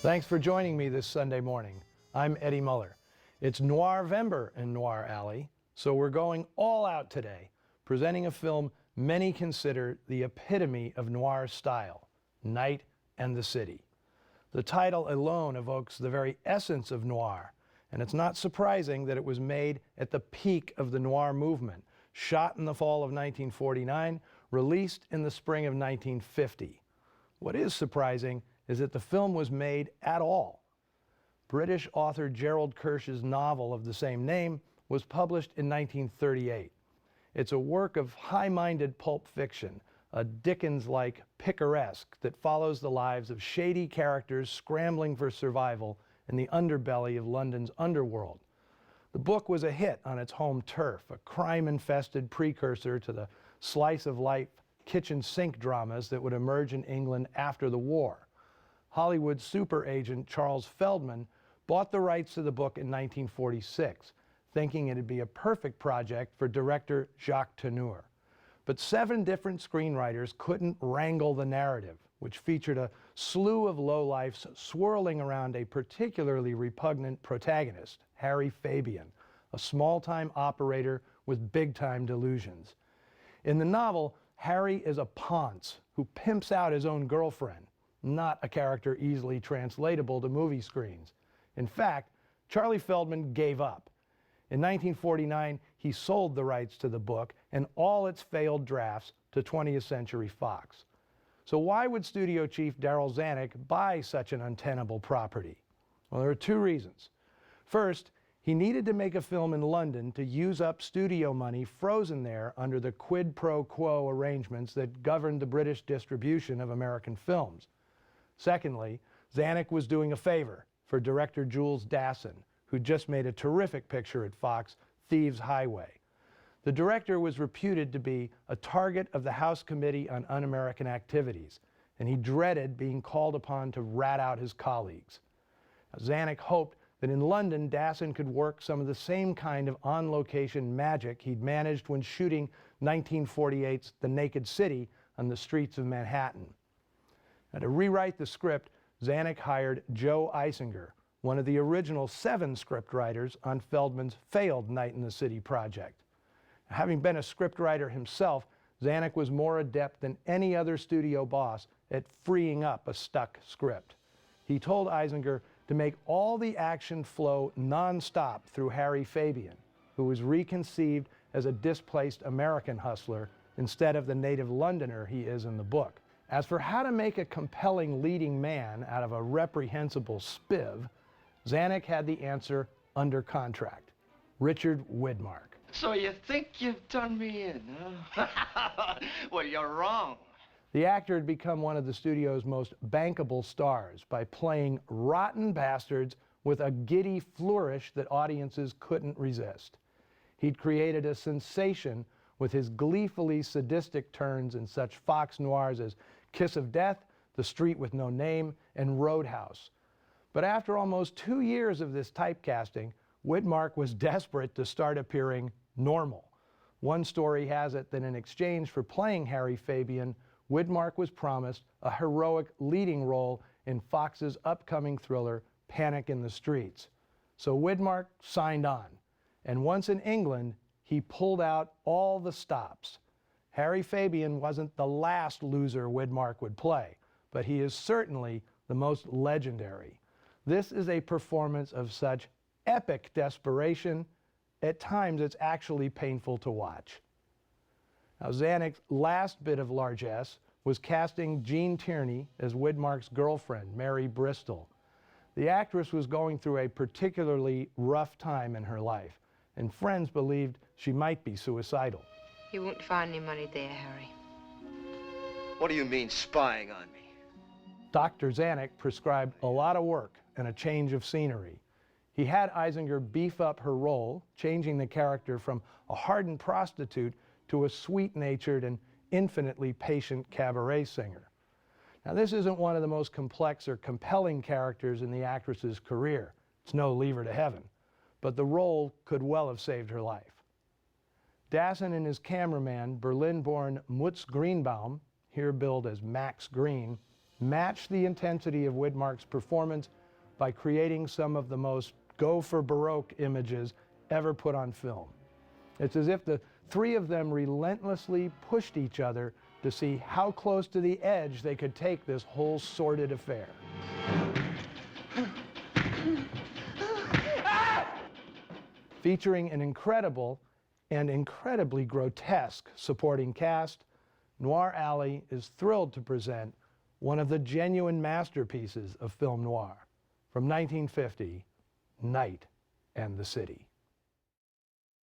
Thanks for joining me this Sunday morning. I'm Eddie Muller. It's Noirvember in Noir Alley, so we're going all out today, presenting a film many consider the epitome of noir style, Night and the City. The title alone evokes the very essence of noir, and it's not surprising that it was made at the peak of the noir movement, shot in the fall of 1949, released in the spring of 1950. What is surprising is that the film was made at all. British author Gerald Kirsch's novel of the same name was published in 1938. It's a work of high-minded pulp fiction, a Dickens-like picaresque that follows the lives of shady characters scrambling for survival in the underbelly of London's underworld. The book was a hit on its home turf, a crime-infested precursor to the slice-of-life kitchen sink dramas that would emerge in England after the war. Hollywood super agent Charles Feldman bought the rights to the book in 1946, thinking it'd be a perfect project for director Jacques Tourneur. But 7 different screenwriters couldn't wrangle the narrative, which featured a slew of lowlifes swirling around a particularly repugnant protagonist, Harry Fabian, a small-time operator with big-time delusions. In the novel, Harry is a ponce who pimps out his own girlfriend, not a character easily translatable to movie screens. In fact, Charlie Feldman gave up. In 1949, he sold the rights to the book and all its failed drafts to 20th Century Fox. So why would studio chief Darryl Zanuck buy such an untenable property? Well, there are 2 reasons. First, he needed to make a film in London to use up studio money frozen there under the quid pro quo arrangements that governed the British distribution of American films. Secondly, Zanuck was doing a favor for director Jules Dassin, who just made a terrific picture at Fox, Thieves Highway. The director was reputed to be a target of the House Committee on Un-American Activities, and he dreaded being called upon to rat out his colleagues. Zanuck hoped that in London, Dassin could work some of the same kind of on-location magic he'd managed when shooting 1948's The Naked City on the streets of Manhattan. Now, to rewrite the script, Zanuck hired Joe Eisinger, one of the original 7 scriptwriters on Feldman's failed Night in the City project. Having been a scriptwriter himself, Zanuck was more adept than any other studio boss at freeing up a stuck script. He told Eisinger to make all the action flow non-stop through Harry Fabian, who was reconceived as a displaced American hustler instead of the native Londoner he is in the book. As for how to make a compelling leading man out of a reprehensible spiv, Zanuck had the answer under contract: Richard Widmark. So you think you've done me in, huh? Well, you're wrong. The actor had become one of the studio's most bankable stars by playing rotten bastards with a giddy flourish that audiences couldn't resist. He'd created a sensation with his gleefully sadistic turns in such Fox noirs as Kiss of Death, The Street with No Name, and Roadhouse. But after almost 2 years of this typecasting, Widmark was desperate to start appearing normal. One story has it that in exchange for playing Harry Fabian, Widmark was promised a heroic leading role in Fox's upcoming thriller, Panic in the Streets. So Widmark signed on, and once in England, he pulled out all the stops. Harry Fabian wasn't the last loser Widmark would play, but he is certainly the most legendary. This is a performance of such epic desperation, at times it's actually painful to watch. Now, Zanuck's last bit of largesse was casting Jean Tierney as Widmark's girlfriend, Mary Bristol. The actress was going through a particularly rough time in her life, and friends believed she might be suicidal. You won't find any money there, Harry. What do you mean, spying on me? Dr. Zanuck prescribed a lot of work and a change of scenery. He had Eisinger beef up her role, changing the character from a hardened prostitute to a sweet-natured and infinitely patient cabaret singer. Now, this isn't one of the most complex or compelling characters in the actress's career. It's no Leave Her to Heaven, but the role could well have saved her life. Dassin and his cameraman, Berlin-born Mutz Greenbaum, here billed as Max Green, matched the intensity of Widmark's performance by creating some of the most go-for-Baroque images ever put on film. It's as if the three of them relentlessly pushed each other to see how close to the edge they could take this whole sordid affair. Featuring an incredible and incredibly grotesque supporting cast, Noir Alley is thrilled to present one of the genuine masterpieces of film noir from 1950, Night and the City.